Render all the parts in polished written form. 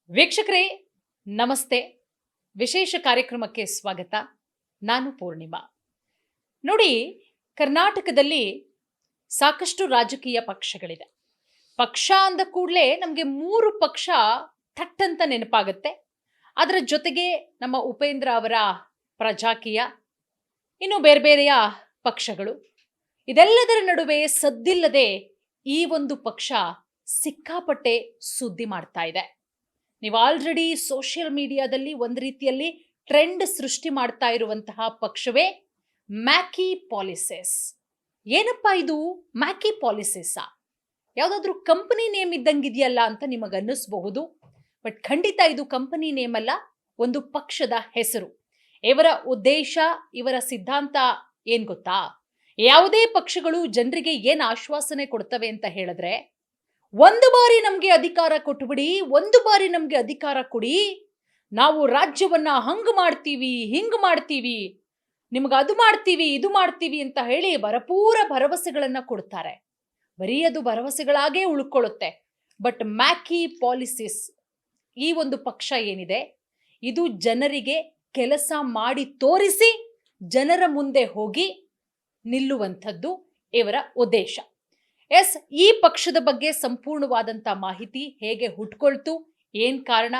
ವೀಕ್ಷಕರೇ ನಮಸ್ತೆ. ವಿಶೇಷ ಕಾರ್ಯಕ್ರಮಕ್ಕೆ ಸ್ವಾಗತ. ನಾನು ಪೂರ್ಣಿಮಾ. ನೋಡಿ, ಕರ್ನಾಟಕದಲ್ಲಿ ಸಾಕಷ್ಟು ರಾಜಕೀಯ ಪಕ್ಷಗಳಿದೆ. ಪಕ್ಷ ಅಂದ ಕೂಡಲೇ ನಮಗೆ 3 ಪಕ್ಷ ಥಟ್ಟಂತ ನೆನಪಾಗುತ್ತೆ. ಅದರ ಜೊತೆಗೆ ನಮ್ಮ ಉಪೇಂದ್ರ ಅವರ ಪ್ರಜಾಕೀಯ, ಇನ್ನು ಬೇರೆ ಬೇರೆಯ ಪಕ್ಷಗಳು. ಇದೆಲ್ಲದರ ನಡುವೆ ಸದ್ದಿಲ್ಲದೆ ಈ ಒಂದು ಪಕ್ಷ ಸಿಕ್ಕಾಪಟ್ಟೆ ಸುದ್ದಿ ಮಾಡ್ತಾ ಇದೆ. ನೀವು ಆಲ್ರೆಡಿ ಸೋಷಿಯಲ್ ಮೀಡಿಯಾದಲ್ಲಿ ಒಂದು ರೀತಿಯಲ್ಲಿ ಟ್ರೆಂಡ್ ಸೃಷ್ಟಿ ಮಾಡ್ತಾ ಇರುವಂತಹ ಪಕ್ಷವೇ ಮ್ಯಾಕಿ ಪಾಲಿಸಿಸ್. ಏನಪ್ಪಾ ಇದು ಮ್ಯಾಕಿ ಪಾಲಿಸಿಸ್? ಯಾವುದಾದ್ರೂ ಕಂಪನಿ ನೇಮ್ ಇದ್ದಂಗಿದೆಯಲ್ಲ ಅಂತ ನಿಮಗೆ ಅನ್ನಿಸಬಹುದು. ಬಟ್ ಖಂಡಿತ ಇದು ಕಂಪನಿ ನೇಮ್ ಅಲ್ಲ, ಒಂದು ಪಕ್ಷದ ಹೆಸರು. ಇವರ ಉದ್ದೇಶ, ಇವರ ಸಿದ್ಧಾಂತ ಏನ್ ಗೊತ್ತಾ? ಯಾವುದೇ ಪಕ್ಷಗಳು ಜನರಿಗೆ ಏನು ಆಶ್ವಾಸನೆ ಕೊಡ್ತವೆ ಅಂತ ಹೇಳಿದ್ರೆ, ಒಂದು ಬಾರಿ ನಮಗೆ ಅಧಿಕಾರ ಕೊಟ್ಟುಬಿಡಿ, ಒಂದು ಬಾರಿ ನಮಗೆ ಅಧಿಕಾರ ಕೊಡಿ, ನಾವು ರಾಜ್ಯವನ್ನ ಹಂಗ್ ಮಾಡ್ತೀವಿ, ಹಿಂಗ್ ಮಾಡ್ತೀವಿ, ನಿಮ್ಗೆ ಅದು ಮಾಡ್ತೀವಿ, ಇದು ಮಾಡ್ತೀವಿ ಅಂತ ಹೇಳಿ ಭರಪೂರ ಭರವಸೆಗಳನ್ನ ಕೊಡ್ತಾರೆ. ಬರೀ ಅದು ಭರವಸೆಗಳಾಗೇ ಉಳ್ಕೊಳ್ಳುತ್ತೆ. ಬಟ್ ಮ್ಯಾಕಿ ಪಾಲಿಸಿಸ್, ಈ ಒಂದು ಪಕ್ಷ ಏನಿದೆ, ಇದು ಜನರಿಗೆ ಕೆಲಸ ಮಾಡಿ ತೋರಿಸಿ ಜನರ ಮುಂದೆ ಹೋಗಿ ನಿಲ್ಲುವಂಥದ್ದು ಇವರ ಉದ್ದೇಶ. ಎಸ್, ಈ ಪಕ್ಷದ ಬಗ್ಗೆ ಸಂಪೂರ್ಣವಾದಂಥ ಮಾಹಿತಿ, ಹೇಗೆ ಹುಟ್ಕೊಳ್ತು, ಏನ್ ಕಾರಣ,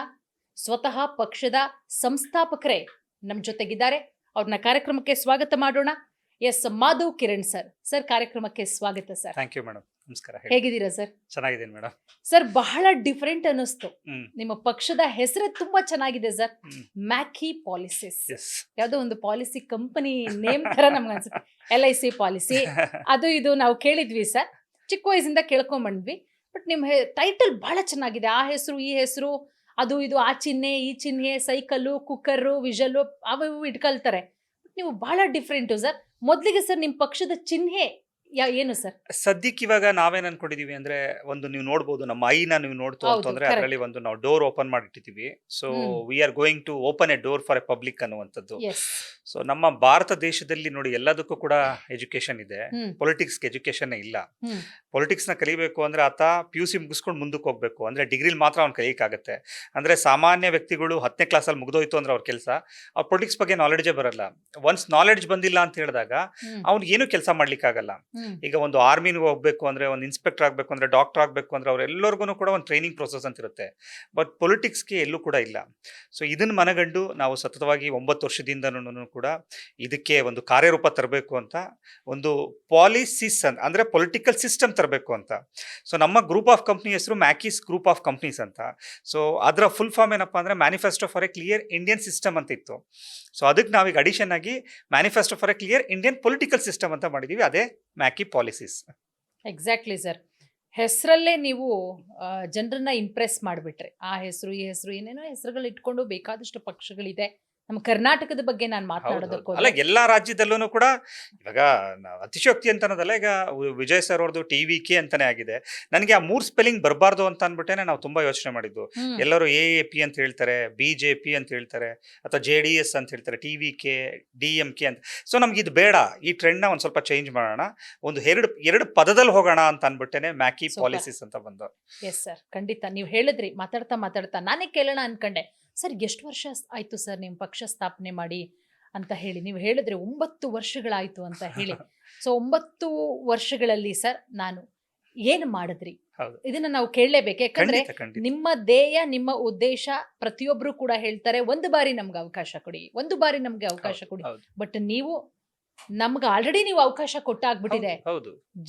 ಸ್ವತಃ ಪಕ್ಷದ ಸಂಸ್ಥಾಪಕರೇ ನಮ್ಮ ಜೊತೆಗಿದ್ದಾರೆ. ಅವ್ರನ್ನ ಕಾರ್ಯಕ್ರಮಕ್ಕೆ ಸ್ವಾಗತ ಮಾಡೋಣ. Yes, Madhav Kiran sir. Sir, ಕಾರ್ಯಕ್ರಮಕ್ಕೆ ಸ್ವಾಗತ ಸರ್. Thank you madam. ನಮಸ್ಕಾರ. ಹೇಗಿದ್ದೀರಾ ಸರ್? ಚೆನ್ನಾಗಿದ್ದೀನಿ ಮೇಡಮ್. ಸರ್, ಬಹಳ ಡಿಫರೆಂಟ್ ಅನ್ನಿಸ್ತು. ನಿಮ್ಮ ಪಕ್ಷದ ಹೆಸರೇ ತುಂಬಾ ಚೆನ್ನಾಗಿದೆ ಸರ್, ಮ್ಯಾಕಿ ಪಾಲಿಸಿಸ್. ಯಾವುದೋ ಒಂದು ಪಾಲಿಸಿ ಕಂಪನಿ ನೇಮ್ ತರ ನಮ್ಗೆ ಅನ್ಸುತ್ತೆ. LIC ಪಾಲಿಸಿ ಅದು ಇದು ನಾವು ಕೇಳಿದ್ವಿ ಸರ್, ಚಿಕ್ಕ ವಯಸ್ಸಿಂದ ಕೇಳ್ಕೊಂಬಂದ್ವಿ. ಬಟ್ ನಿಮ್ಮ ಟೈಟಲ್ ಬಹಳ ಚೆನ್ನಾಗಿದೆ. ಆ ಹೆಸರು, ಈ ಹೆಸರು, ಅದು ಇದು, ಆ ಚಿಹ್ನೆ, ಈ ಚಿಹ್ನೆ, ಸೈಕಲ್ಲು, ಕುಕ್ಕರು, ವಿಷಲ್ಲು, ಅವು ಇಟ್ಕೊಳ್ತಾರೆ. ನೀವು ಬಹಳ ಡಿಫ್ರೆಂಟು ಸರ್. ಮೊದಲಿಗೆ ಸರ್, ನಿಮ್ಮ ಪಕ್ಷದ ಚಿಹ್ನೆ ಏನು ಸರ್? ಸದ್ಯಕ್ಕೆ ಇವಾಗ ನಾವೇನ್ ಅನ್ಕೊಂಡಿದೀವಿ ಅಂದ್ರೆ, ಒಂದು ನೀವು ನೋಡ್ಬೋದು, ನಮ್ಮ ಐನ ನೀವು ನೋಡ್ತು ಅಂತಂದ್ರೆ ಅದರಲ್ಲಿ ಒಂದು ನಾವು ಡೋರ್ ಓಪನ್ ಮಾಡಿಟ್ಟಿದೀವಿ. So we are going to open a door for a public ಅನ್ನುವಂಥದ್ದು. ಸೊ ನಮ್ಮ ಭಾರತ ದೇಶದಲ್ಲಿ ನೋಡಿ, ಎಲ್ಲದಕ್ಕೂ ಕೂಡ ಎಜುಕೇಶನ್ ಇದೆ, ಪೊಲಿಟಿಕ್ಸ್ಗೆ ಎಜುಕೇಶನ್ ಇಲ್ಲ. ಪೊಲಿಟಿಕ್ಸ್ ನ ಕಲಿಬೇಕು ಅಂದ್ರೆ ಆತ PUC ಮುಗಿಸ್ಕೊಂಡು ಮುಂದಕ್ಕೆ ಹೋಗ್ಬೇಕು. ಅಂದ್ರೆ ಡಿಗ್ರಿಲಿ ಮಾತ್ರ ಅವ್ನು ಕಲಿಯಕ್ಕಾಗತ್ತೆ. ಅಂದ್ರೆ ಸಾಮಾನ್ಯ ವ್ಯಕ್ತಿಗಳು 10ನೇ ಕ್ಲಾಸಲ್ಲಿ ಮುಗ್ದೋಯ್ತು ಅಂದ್ರೆ ಅವ್ರ ಕೆಲಸ, ಅವ್ರ ಪೊಲಿಟಿಕ್ಸ್ ಬಗ್ಗೆ ನಾಲೆಡ್ಜೇ ಬರಲ್ಲ. ಒನ್ಸ್ ನಾಲೆಡ್ಜ್ ಬಂದಿಲ್ಲ ಅಂತ ಹೇಳಿದಾಗ ಅವ್ನಿಗೆ ಏನು ಕೆಲಸ ಮಾಡ್ಲಿಕ್ಕಾಗಲ್ಲ. ಈಗ ಒಂದು ಆರ್ಮಿಗೆ ಹೋಗ್ಬೇಕು ಅಂದ್ರೆ, ಒಂದು ಇನ್ಸ್ಪೆಕ್ಟರ್ ಆಗ್ಬೇಕು ಅಂದ್ರೆ, ಡಾಕ್ಟರ್ ಆಗ್ಬೇಕು ಅಂದ್ರೆ, ಅವ್ರೆಲ್ಲರಿಗೂ ಕೂಡ ಒಂದು ಟ್ರೈನಿಂಗ್ ಪ್ರೊಸೆಸ್ ಅಂತ ಇರುತ್ತೆ. ಬಟ್ ಪೊಲಿಟಿಕ್ಸ್ಗೆ ಎಲ್ಲೂ ಕೂಡ ಇಲ್ಲ. ಸೊ ಇದನ್ನ ಮನಗಂಡು ನಾವು ಸತತವಾಗಿ 9 ವರ್ಷದಿಂದನೂ ಕೂಡ ಇದಕ್ಕೆ ಒಂದು ಕಾರ್ಯರೂಪ ತರಬೇಕು ಅಂತ, ಒಂದು ಪಾಲಿಸಿಸ್ ಅಂದ್ರೆ ಪೊಲಿಟಿಕಲ್ ಸಿಸ್ಟಮ್ ತರಬೇಕು ಅಂತ. ಸೊ ನಮ್ಮ ಗ್ರೂಪ್ ಆಫ್ ಕಂಪ್ನಿ ಹೆಸರು ಮ್ಯಾಕಿಸ್ ಗ್ರೂಪ್ ಆಫ್ ಕಂಪ್ನೀಸ್ ಅಂತ. ಸೊ ಅದರ ಫುಲ್ ಫಾರ್ಮ್ ಏನಪ್ಪಾ ಅಂದ್ರೆ, manifesto for A clear Indian system ಅಂತ ಇತ್ತು. ಸೊ ಅದಕ್ಕೆ ನಾವೀಗ ಅಡಿಷನ್ ಆಗಿ manifesto for A clear Indian political system ಅಂತ ಮಾಡಿದೀವಿ. ಅದೇ ಮ್ಯಾಕಿ ಪಾಲಿಸಿಸ್. Exactly sir. ಹೆಸರಲ್ಲೇ ನೀವು ಜನರನ್ನ ಇಂಪ್ರೆಸ್ ಮಾಡಿಬಿಟ್ರೆ, ಆ ಹೆಸರು, ಈ ಹೆಸರು, ಏನೇನೋ ಹೆಸರುಗಳು ಇಟ್ಕೊಂಡು ಬೇಕಾದಷ್ಟು ಪಕ್ಷಗಳಿದೆ. ನಮ್ಮ ಕರ್ನಾಟಕದ ಬಗ್ಗೆ ನಾನು ಮಾತನಾಡೋದಕ್ಕೂ ಅಲ್ಲ, ಎಲ್ಲಾ ರಾಜ್ಯದಲ್ಲೂ ಕೂಡ ಇವಾಗ ಅತಿಶಯೋಕ್ತಿ ಅಂತ ಅನ್ನೋದಲ್ಲ. ಈಗ ವಿಜಯ್ ಸರ್ ಅವ್ರದ್ದು TVK ಅಂತಾನೆ ಆಗಿದೆ. ನನಗೆ ಆ 3 ಸ್ಪೆಲ್ಲಿಂಗ್ ಬರಬಾರ್ದು ಅಂತ ಅನ್ಬಿಟ್ಟೆ ನಾವು ತುಂಬಾ ಯೋಚನೆ ಮಾಡಿದ್ದು. ಎಲ್ಲರೂ AAP ಅಂತ ಹೇಳ್ತಾರೆ, BJP ಅಂತ ಹೇಳ್ತಾರೆ, ಅಥವಾ JDS ಅಂತ ಹೇಳ್ತಾರೆ, TVK, DMK ಅಂತ. ಸೊ ನಮ್ಗೆ ಇದು ಬೇಡ, ಈ ಟ್ರೆಂಡ್ ನ ಒಂದ್ ಸ್ವಲ್ಪ ಚೇಂಜ್ ಮಾಡೋಣ, ಒಂದು ಎರಡು ಪದದಲ್ಲಿ ಹೋಗೋಣ ಅಂತ ಅನ್ಬಿಟ್ಟೆನೆ ಮ್ಯಾಕಿ ಪಾಲಿಸಿಸ್ ಅಂತ ಬಂದು. ಎಸ್ ಸರ್, ಖಂಡಿತ. ನೀವು ಹೇಳಿದ್ರಿ, ಮಾತಾಡ್ತಾ ನಾನೇ ಕೇಳೋಣ ಅನ್ಕೊಂಡೆ. ಸರ್, ಎಷ್ಟು ವರ್ಷ ಆಯ್ತು ಸರ್ ನಿಮ್ಮ ಪಕ್ಷ ಸ್ಥಾಪನೆ ಮಾಡಿ ಅಂತ ಹೇಳಿ? ನೀವು ಹೇಳಿದ್ರೆ 9 ವರ್ಷಗಳಾಯ್ತು ಅಂತ ಹೇಳಿ. ಸೊ 9 ವರ್ಷಗಳಲ್ಲಿ ಸರ್ ನಾನು ಏನು ಮಾಡಿದ್ರಿ, ಇದನ್ನ ನಾವು ಕೇಳಲೇಬೇಕು. ಯಾಕಂದ್ರೆ ನಿಮ್ಮ ಧ್ಯೇಯ, ನಿಮ್ಮ ಉದ್ದೇಶ ಪ್ರತಿಯೊಬ್ರು ಕೂಡ ಹೇಳ್ತಾರೆ, ಒಂದು ಬಾರಿ ನಮ್ಗೆ ಅವಕಾಶ ಕೊಡಿ, ಒಂದು ಬಾರಿ ನಮ್ಗೆ ಅವಕಾಶ ಕೊಡಿ. ಬಟ್ ನೀವು ನಮ್ಗೆ ಆಲ್ರೆಡಿ ನೀವು ಅವಕಾಶ ಕೊಟ್ಟಾಗ್ಬಿಟ್ಟಿದೆ,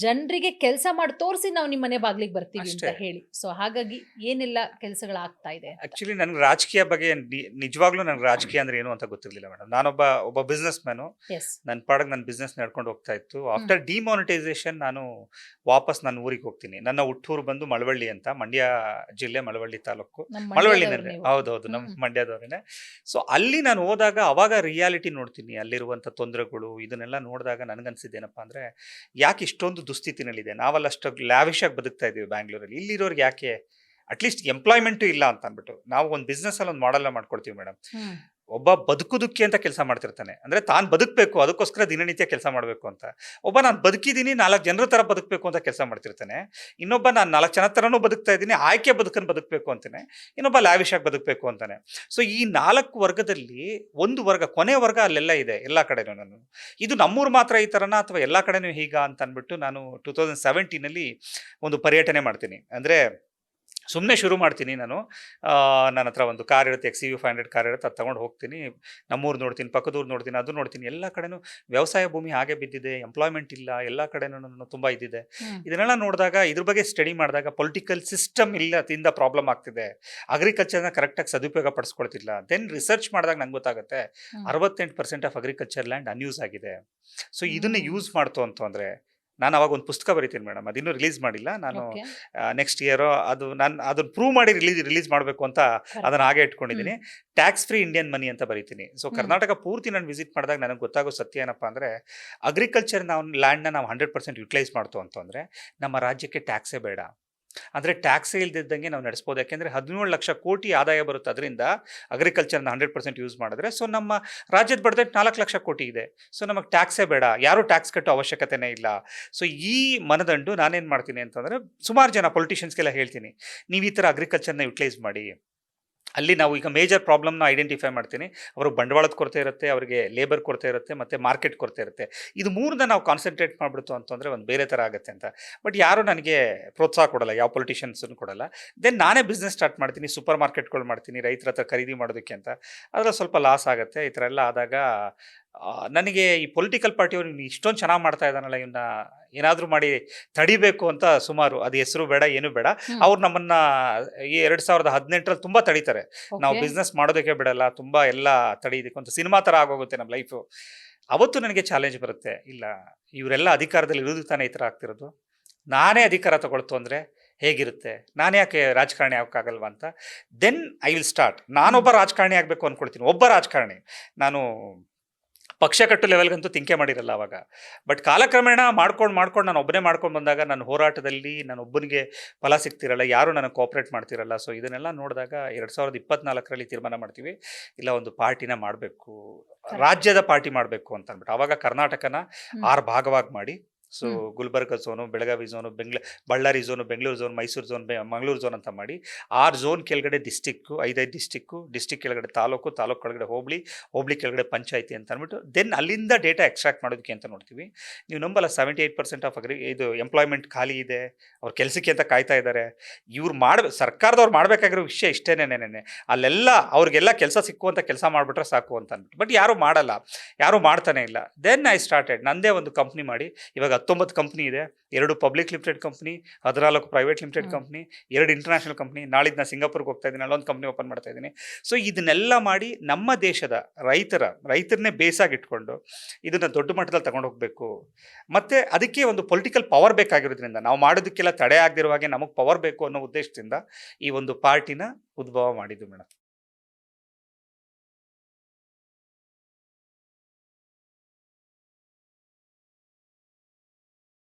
ಜನರಿಗೆ ಕೆಲಸ ಮಾಡಿ ತೋರಿಸಿ ನಾವು ನಿಮ್ಮ ಮನೆ ಬಾಗ್ಲಿಗೆ ಬರ್ತೀವಿ ಅಂತ ಹೇಳಿ. ಸೊ ಹಾಗಾಗಿ ಏನೆಲ್ಲ ಕೆಲಸಗಳಾಗ್ತಾ ಇದೆ? ಆಕ್ಚುಲಿ ನನ್ಗೆ ರಾಜಕೀಯ ಬಗ್ಗೆ ನಿಜವಾಗ್ಲೂ ನನ್ಗೆ ರಾಜಕೀಯ ಅಂದ್ರೆ ಏನು ಅಂತ ಗೊತ್ತಿರ್ಲಿಲ್ಲ ಮೇಡಮ್. ನಾನೊಬ್ಬ ಬಿಸ್ನೆಸ್ ಮ್ಯಾನು. ನನ್ನ ಪಾಡಗ್ ನನ್ನ ಬಿಸ್ನೆಸ್ ನಡ್ಕೊಂಡು ಹೋಗ್ತಾ ಇತ್ತು. ಆಫ್ಟರ್ ಡಿಮಾನಿಟೈಸೇಷನ್ ನಾನು ವಾಪಸ್ ನನ್ನ ಊರಿಗೆ ಹೋಗ್ತೀನಿ. ನನ್ನ ಹುಟ್ಟೂರು ಬಂದು ಮಳವಳ್ಳಿ ಅಂತ, ಮಂಡ್ಯ ಜಿಲ್ಲೆ ಮಳವಳ್ಳಿ ತಾಲೂಕು. ಮಳವಳ್ಳಿನೇ, ಹೌದೌದು, ನಮ್ಮ ಮಂಡ್ಯದವರೇನೆ. ಸೊ ಅಲ್ಲಿ ನಾನು ಹೋದಾಗ ಅವಾಗ ರಿಯಾಲಿಟಿ ನೋಡ್ತೀನಿ, ಅಲ್ಲಿರುವಂತ ತೊಂದರೆಗಳು, ಇದನ್ನೆಲ್ಲ ನೋಡಿದಾಗ ನನಗನ್ಸಿದ್ದೇನಪ್ಪ ಅಂದ್ರೆ, ಯಾಕೆ ಇಷ್ಟೊಂದು ದುಸ್ಥಿತಿನಲ್ಲಿದೆ, ನಾವೆಲ್ಲ ಅಷ್ಟು ಲ್ಯಾವಿಶ್ ಆಗಿ ಬದುಕ್ತಾ ಇದೀವಿ ಬ್ಯಾಂಗ್ಳೂರಲ್ಲಿ, ಇಲ್ಲಿರೋರ್ಗೆ ಯಾಕೆ ಅಟ್ಲೀಸ್ಟ್ ಎಂಪ್ಲಾಯ್ಮೆಂಟು ಇಲ್ಲ ಅಂತ ಅಂದ್ಬಿಟ್ಟು ನಾವು ಒಂದು ಬಿಸ್ನೆಸ್ ಅಲ್ಲಿ ಒಂದು ಮಾಡೆಲ್ಲ ಮಾಡ್ಕೊಡ್ತೀವಿ ಮೇಡಮ್. ಒಬ್ಬ ಬದುಕುದಕ್ಕೆ ಅಂತ ಕೆಲಸ ಮಾಡ್ತಿರ್ತಾನೆ. ಅಂದ್ರೆ ತಾನು ಬದುಕಬೇಕು, ಅದಕ್ಕೋಸ್ಕರ ದಿನನಿತ್ಯ ಕೆಲಸ ಮಾಡಬೇಕು ಅಂತ. ಒಬ್ಬ ನಾನು ಬದುಕಿದ್ದೀನಿ 4 ಜನರ ತರ ಬದುಕಬೇಕು ಅಂತ ಕೆಲಸ ಮಾಡ್ತಿರ್ತಾನೆ. ಇನ್ನೊಬ್ಬ ನಾನು 4 ಜನ ತರನೂ ಬದುಕ್ತಾ ಇದ್ದೀನಿ, ಆಯ್ಕೆ ಬದುಕನ್ನು ಬದುಕಬೇಕು ಅಂತಾನೆ. ಇನ್ನೊಬ್ಬ ಲ್ಯಾವಿಶ್ ಆಗಿ ಬದುಕಬೇಕು ಅಂತಾನೆ. ಸೊ ಈ 4 ವರ್ಗದಲ್ಲಿ ಒಂದು ವರ್ಗ, ಕೊನೆ ವರ್ಗ ಅಲ್ಲೆಲ್ಲ ಇದೆ ಎಲ್ಲ ಕಡೆನೂ. ನಾನು ಇದು ನಮ್ಮೂರು ಮಾತ್ರ ಈ ತರನ ಅಥವಾ ಎಲ್ಲ ಕಡೆನೂ ಹೀಗ ಅಂತ ಅಂದ್ಬಿಟ್ಟು ನಾನು 2017 ಒಂದು ಪರ್ಯಟನೆ ಮಾಡ್ತೀನಿ. ಅಂದ್ರೆ ಸುಮ್ಮನೆ ಶುರು ಮಾಡ್ತೀನಿ ನಾನು. ನನ್ನ ಹತ್ರ ಒಂದು ಕಾರ್ ಇರುತ್ತೆ, XUV500 ಕಾರ್ ಇರುತ್ತೆ, ಅದು ತೊಗೊಂಡು ಹೋಗ್ತೀನಿ. ನಮ್ಮೂರು ನೋಡ್ತೀನಿ, ಪಕ್ಕದೂರು ನೋಡ್ತೀನಿ, ಅದು ನೋಡ್ತೀನಿ. ಎಲ್ಲ ಕಡೆನೂ ವ್ಯವಸಾಯ ಭೂಮಿ ಹಾಗೆ ಬಿದ್ದಿದೆ, ಎಂಪ್ಲಾಯ್ಮೆಂಟ್ ಇಲ್ಲ, ಎಲ್ಲ ಕಡೆನೂ ತುಂಬ ಇದ್ದಿದೆ. ಇದನ್ನೆಲ್ಲ ನೋಡಿದಾಗ, ಇದ್ರ ಬಗ್ಗೆ ಸ್ಟಡಿ ಮಾಡಿದಾಗ ಪೊಲಿಟಿಕಲ್ ಸಿಸ್ಟಮ್ ಇಲ್ಲದಿಂದ ಪ್ರಾಬ್ಲಮ್ ಆಗ್ತಿದೆ, ಅಗ್ರಿಕಲ್ಚರ್ನ ಕರೆಕ್ಟಾಗಿ ಸದುಪಯೋಗ ಪಡಿಸ್ಕೊಳ್ತಿಲ್ಲ. ದೆನ್ ರಿಸರ್ಚ್ ಮಾಡಿದಾಗ ನಂಗೆ ಗೊತ್ತಾಗುತ್ತೆ 68% ಆಫ್ ಅಗ್ರಿಕಲ್ಚರ್ ಲ್ಯಾಂಡ್ ಅನ್ಯೂಸ್ ಆಗಿದೆ. ಸೊ ಇದನ್ನ ಯೂಸ್ ಮಾಡ್ತು ಅಂತಂದರೆ, ನಾನು ಅವಾಗ ಒಂದು ಪುಸ್ತಕ ಬರೀತೀನಿ ಮೇಡಮ್, ಅದಿನ್ನೂ ರಿಲೀಸ್ ಮಾಡಿಲ್ಲ. ನಾನು ನೆಕ್ಸ್ಟ್ ಇಯರ್ ಅದನ್ನು ಪ್ರೂವ್ ಮಾಡಿ ರಿಲೀಸ್ ಮಾಡಬೇಕು ಅಂತ ಅದನ್ನು ಹಾಗೆ ಇಟ್ಕೊಂಡಿದ್ದೀನಿ. ಟ್ಯಾಕ್ಸ್ ಫ್ರೀ ಇಂಡಿಯನ್ ಮನಿ ಅಂತ ಬರೀತೀನಿ. ಸೊ ಕರ್ನಾಟಕ ಪೂರ್ತಿ ನಾನು ವಿಸಿಟ್ ಮಾಡಿದಾಗ ನನಗೆ ಗೊತ್ತಾಗೋ ಸತ್ಯ ಏನಪ್ಪ ಅಂದರೆ, ಅಗ್ರಿಕಲ್ಚರ್ ಲ್ಯಾಂಡ್ನ ನಾವು 100% ಯುಟಿಲೈಸ್ ಮಾಡ್ತು ಅಂತಂದರೆ ನಮ್ಮ ರಾಜ್ಯಕ್ಕೆ ಟ್ಯಾಕ್ಸೇ ಬೇಡ. ಅಂದರೆ ಟ್ಯಾಕ್ಸೇ ಇಲ್ದಿದ್ದಂಗೆ ನಾವು ನಡೆಸ್ಬೋದು. ಯಾಕೆಂದರೆ 17 ಲಕ್ಷ ಕೋಟಿ ಆದಾಯ ಬರುತ್ತೆ ಅದರಿಂದ, ಅಗ್ರಿಕಲ್ಚರ್ನ 100% ಯೂಸ್ ಮಾಡಿದ್ರೆ. ಸೊ ನಮ್ಮ ರಾಜ್ಯದ ಬಡ್ಜೆಟ್ 4 ಲಕ್ಷ ಕೋಟಿ ಇದೆ. ಸೊ ನಮಗೆ ಟ್ಯಾಕ್ಸೇ ಬೇಡ, ಯಾರೂ ಟ್ಯಾಕ್ಸ್ ಕಟ್ಟೋ ಅವಶ್ಯಕತೆನೇ ಇಲ್ಲ. ಸೊ ಈ ಮನದಂಡು ನಾನೇನು ಮಾಡ್ತೀನಿ ಅಂತಂದರೆ, ಸುಮಾರು ಜನ ಪೊಲಿಟಿಷಿಯನ್ಸ್ಗೆಲ್ಲ ಹೇಳ್ತೀನಿ, ನೀವು ಈ ಥರ ಅಗ್ರಿಕಲ್ಚರ್ನ ಯುಟಿಲೈಸ್ ಮಾಡಿ. ಅಲ್ಲಿ ನಾವು ಈಗ ಮೇಜರ್ ಪ್ರಾಬ್ಲಮ್ನ ಐಡೆಂಟಿಫೈ ಮಾಡ್ತೀನಿ. ಅವರು ಬಂಡವಾಳದ ಕೊರತೆ ಇರುತ್ತೆ, ಅವರಿಗೆ ಲೇಬರ್ ಕೊರತೆ ಇರುತ್ತೆ, ಮತ್ತು ಮಾರ್ಕೆಟ್ ಕೊರತೆ ಇರುತ್ತೆ. ಇದು 3ನ ನಾವು ಕಾನ್ಸಂಟ್ರೇಟ್ ಮಾಡಿಬಿಡ್ತು ಅಂತಂದರೆ ಒಂದು ಬೇರೆ ಥರ ಆಗುತ್ತೆ ಅಂತ. ಬಟ್ ಯಾರೂ ನನಗೆ ಪ್ರೋತ್ಸಾಹ ಕೊಡಲ್ಲ, ಯಾವ ಪೊಲಿಟಿಷಿಯನ್ಸನ್ನು ಕೊಡಲ್ಲ. ದೆನ್ ನಾನೇ ಬಿಸ್ನೆಸ್ ಸ್ಟಾರ್ಟ್ ಮಾಡ್ತೀನಿ, ಸೂಪರ್ ಮಾರ್ಕೆಟ್ಗಳು ಮಾಡ್ತೀನಿ ರೈತರ ಹತ್ರ ಖರೀದಿ ಮಾಡೋದಕ್ಕೆ ಅಂತ. ಅದರಲ್ಲಿ ಸ್ವಲ್ಪ ಲಾಸ್ ಆಗುತ್ತೆ. ಈ ಥರ ಎಲ್ಲ ಆದಾಗ ನನಗೆ ಈ ಪೊಲಿಟಿಕಲ್ ಪಾರ್ಟಿಯವರು ಇಷ್ಟೊಂದು ಚೆನ್ನಾಗಿ ಮಾಡ್ತಾ ಇದ್ದಾನಲ್ಲ, ಇವನ್ನ ಏನಾದರೂ ಮಾಡಿ ತಡಿಬೇಕು ಅಂತ ಸುಮಾರು, ಅದು ಹೆಸರು ಬೇಡ ಏನು ಬೇಡ, ಅವ್ರು ನಮ್ಮನ್ನ ಈ 2018ರಲ್ಲಿ ತುಂಬ ತಡೀತಾರೆ. ನಾವು ಬಿಸ್ನೆಸ್ ಮಾಡೋದಕ್ಕೆ ಬಿಡಲ್ಲ, ತುಂಬ ಎಲ್ಲ ತಡೀದಕ್ಕೆ ಅಂತ ಸಿನಿಮಾ ಥರ ಆಗೋಗುತ್ತೆ ನಮ್ಮ ಲೈಫು. ಅವತ್ತು ನನಗೆ ಚಾಲೆಂಜ್ ಬರುತ್ತೆ, ಇಲ್ಲ ಇವರೆಲ್ಲ ಅಧಿಕಾರದಲ್ಲಿ ಇರೋದು ತಾನೇ ಈ ಥರ ಆಗ್ತಿರೋದು, ನಾನೇ ಅಧಿಕಾರ ತಗೊಳ್ತು ಅಂದರೆ ಹೇಗಿರುತ್ತೆ, ನಾನೇ ಯಾಕೆ ರಾಜಕಾರಣಿ ಆಗೋಕ್ಕಾಗಲ್ವ ಅಂತ. Then I will start. ನಾನೊಬ್ಬ ರಾಜಕಾರಣಿ ಆಗಬೇಕು ಅಂದ್ಕೊಳ್ತೀನಿ, ಒಬ್ಬ ರಾಜಕಾರಣಿ. ನಾನು ಪಕ್ಷ ಕಟ್ಟು ಲೆವೆಲ್ಗಂತೂ ತಿಂಕೆ ಮಾಡಿರಲ್ಲ ಅವಾಗ. ಬಟ್ ಕಾಲಕ್ರಮೇಣ ಮಾಡ್ಕೊಂಡು ನಾನು ಒಬ್ಬನೇ ಮಾಡ್ಕೊಂಡು ಬಂದಾಗ, ನನ್ನ ಹೋರಾಟದಲ್ಲಿ ನಾನು ಒಬ್ಬನಿಗೆ ಫಲ ಸಿಗ್ತಿರಲ್ಲ, ಯಾರು ನನಗೆ ಕೋಆಪ್ರೇಟ್ ಮಾಡ್ತಿರಲ್ಲ. ಸೊ ಇದನ್ನೆಲ್ಲ ನೋಡಿದಾಗ 2024ರಲ್ಲಿ ತೀರ್ಮಾನ ಮಾಡ್ತೀವಿ, ಇಲ್ಲ ಒಂದು ಪಾರ್ಟಿನ ಮಾಡಬೇಕು, ರಾಜ್ಯದ ಪಾರ್ಟಿ ಮಾಡಬೇಕು ಅಂತ ಅಂದ್ಬಿಟ್ಟು. ಆವಾಗ ಕರ್ನಾಟಕನ 6 ಭಾಗವಾಗಿ ಮಾಡಿ, so Gulbarga zone, Belagavi zone, Ballari zone, Bengaluru zone, Mysuru zone, Mangaluru zone ಅಂತ ಮಾಡಿ 6 ಝೋನ್ ಕೆಳಗಡೆ ಡಿಸ್ಟಿಕ್ಕು, 5 ಡಿಸ್ಟಿಕ್ ಕೆಳಗಡೆ ತಾಲೂಕು ಕೆಳಗಡೆ ಹೋಬಳಿ ಕೆಳಗಡೆ ಪಂಚಾಯತಿ ಅಂತ ಅಂದ್ಬಿಟ್ಟು, ದೆನ್ ಅಲ್ಲಿಂದ ಡೇಟಾ ಎಕ್ಸ್ಟ್ರಾಕ್ಟ್ ಮಾಡೋದಕ್ಕೆ ಅಂತ ನೋಡ್ತೀವಿ. ನೀವು ನಂಬಲ್ಲ, 78% ಆಫ್ ಇದು ಎಂಪ್ಲಾಯ್ಮೆಂಟ್ ಖಾಲಿ ಇದೆ, ಅವ್ರ ಕೆಲಸಕ್ಕೆ ಅಂತ ಕಾಯ್ತಾ ಇದ್ದಾರೆ. ಸರ್ಕಾರದವ್ರು ಮಾಡಬೇಕಾಗಿರೋ ವಿಷಯ ಇಷ್ಟೇನೇನೆ, ಅಲ್ಲೆಲ್ಲ ಅವ್ರಿಗೆಲ್ಲ ಕೆಲಸ ಸಿಕ್ಕುವಂಥ ಕೆಲಸ ಮಾಡಿಬಿಟ್ರೆ ಸಾಕು ಅಂತ ಅಂದ್ಬಿಟ್ಟು. ಬಟ್ ಯಾರೂ ಮಾಡಲ್ಲ, ಯಾರೂ ಮಾಡ್ತಾನೆ ಇಲ್ಲ. ದೆನ್ ಐ ಸ್ಟಾರ್ಟೆಡ್ ನನ್ನದೇ ಒಂದು ಕಂಪ್ನಿ ಮಾಡಿ. ಇವಾಗ 19 ಕಂಪ್ನಿ ಇದೆ, 2 public limited company, 14 private limited company, 2 international company. ನಾಳಿದ್ದು ನಾನು ಸಿಂಗಾಪುರ್ಗೆ ಹೋಗ್ತಾ ಇದ್ದೀನಿ, ಅಲ್ಲೊಂದು ಕಂಪ್ನಿ ಓಪನ್ ಮಾಡ್ತಾ ಇದ್ದೀನಿ. ಸೊ ಇದನ್ನೆಲ್ಲ ಮಾಡಿ ನಮ್ಮ ದೇಶದ ರೈತರನ್ನೇ ಬೇಸಾಗಿಟ್ಕೊಂಡು ಇದನ್ನು ದೊಡ್ಡ ಮಟ್ಟದಲ್ಲಿ ತಗೊಂಡು ಹೋಗಬೇಕು. ಮತ್ತು ಅದಕ್ಕೆ ಒಂದು ಪೊಲಿಟಿಕಲ್ ಪವರ್ ಬೇಕಾಗಿರೋದ್ರಿಂದ, ನಾವು ಮಾಡೋದಕ್ಕೆಲ್ಲ ತಡೆ ಆಗದಿರುವ ಹಾಗೆ ನಮಗೆ ಪವರ್ ಬೇಕು ಅನ್ನೋ ಉದ್ದೇಶದಿಂದ ಈ ಒಂದು ಪಾರ್ಟಿನ ಉದ್ಭವ ಮಾಡಿದ್ದು ಮೇಡಮ್.